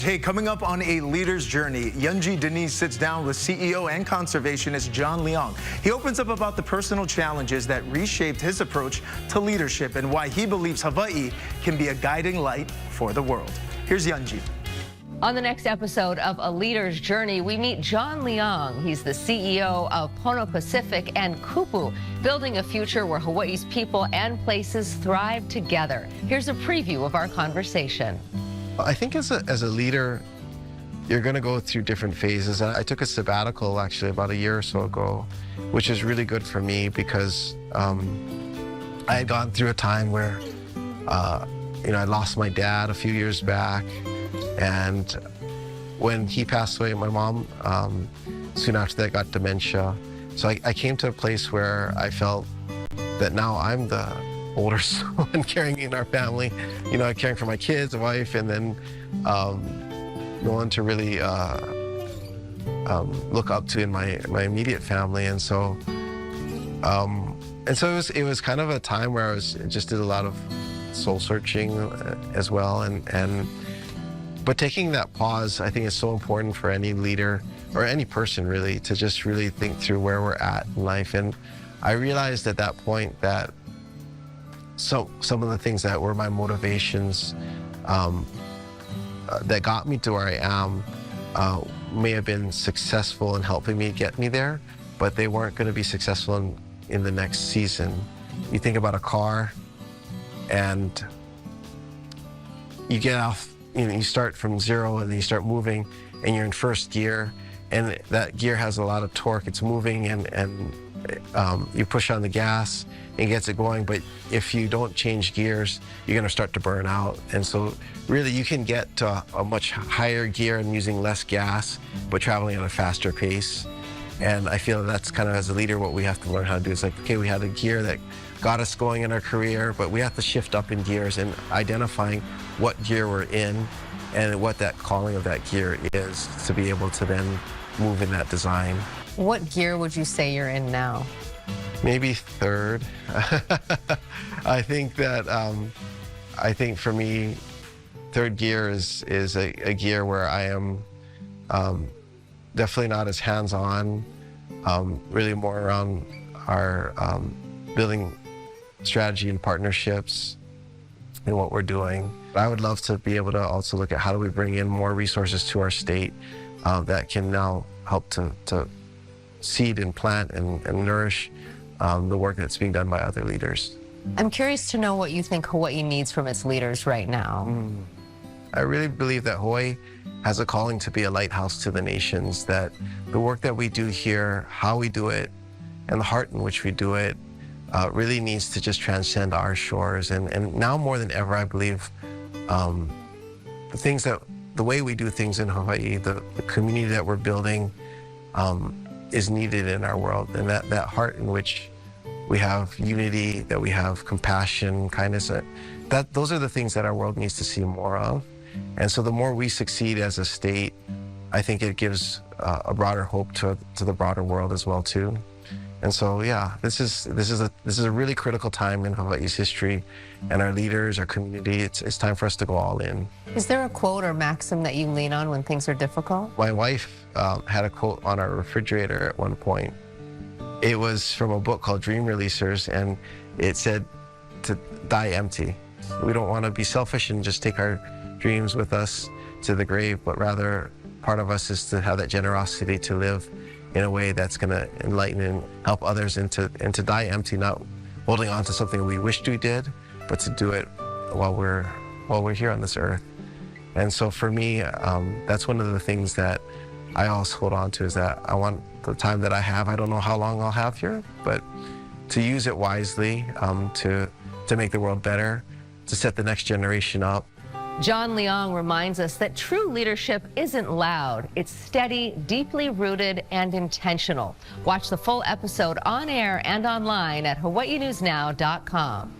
Hey, coming up on A Leader's Journey, Yunji Denise sits down with CEO and conservationist John Leong. He opens up about the personal challenges that reshaped his approach to leadership and why he believes Hawaii can be a guiding light for the world. Here's Yunji. On the next episode of A Leader's Journey, we meet John Leong. He's the CEO of Pono Pacific and Kupu, building a future where Hawaii's people and places thrive together. Here's a preview of our conversation. I think as a leader, you're going to go through different phases. I took a sabbatical actually about a year or so ago, which is really good for me because I had gone through a time where, I lost my dad a few years back. And when he passed away, my mom, soon after that, got dementia. So I came to a place where I felt that now I'm the older son caring in our family, caring for my kids, wife, and then no one to really look up to in my immediate family. And so it was kind of a time where I just did a lot of soul searching as well, but taking that pause, I think, is so important for any leader or any person really to just really think through where we're at in life. And I realized at that point that some of the things that were my motivations that got me to where I am may have been successful in helping me get me there, but they weren't going to be successful in the next season. You think about a car and you get off, you start from zero and then you start moving and you're in first gear and that gear has a lot of torque. It's moving and you push on the gas and gets it going, but if you don't change gears, you're going to start to burn out. And so really you can get to a much higher gear and using less gas, but traveling at a faster pace. And I feel that's kind of, as a leader, what we have to learn how to do. It's like, okay, we had a gear that got us going in our career, but we have to shift up in gears and identifying what gear we're in and what that calling of that gear is to be able to then move in that design. What gear would you say you're in now? Maybe third. I think that, for me, third gear is a gear where I am definitely not as hands-on, really more around our building strategy and partnerships in what we're doing. I would love to be able to also look at how do we bring in more resources to our state that can now help to seed and plant and nourish the work that's being done by other leaders. I'm curious to know what you think Hawaii needs from its leaders right now. I really believe that Hawaii has a calling to be a lighthouse to the nations, that the work that we do here, how we do it, and the heart in which we do it really needs to just transcend our shores. And now more than ever, I believe the way we do things in Hawaii, the community that we're building is needed in our world. And that heart in which we have unity, that we have compassion, kindness, those are the things that our world needs to see more of. And so the more we succeed as a state, I think it gives a broader hope to the broader world as well too. And so, yeah, this is a really critical time in Hawaii's history, and our leaders, our community, it's time for us to go all in. Is there a quote or maxim that you lean on when things are difficult? My wife had a quote on our refrigerator at one point. It was from a book called Dream Releasers, and it said to die empty. We don't want to be selfish and just take our dreams with us to the grave, but rather part of us is to have that generosity to live in a way that's going to enlighten and help others, and to die empty, not holding on to something we wished we did, but to do it while we're here on this earth. And so for me, that's one of the things that I always hold on to, is that I want the time that I have, I don't know how long I'll have here, but to use it wisely, to make the world better, to set the next generation up. John Leong reminds us that true leadership isn't loud. It's steady, deeply rooted, and intentional. Watch the full episode on air and online at hawaiinewsnow.com.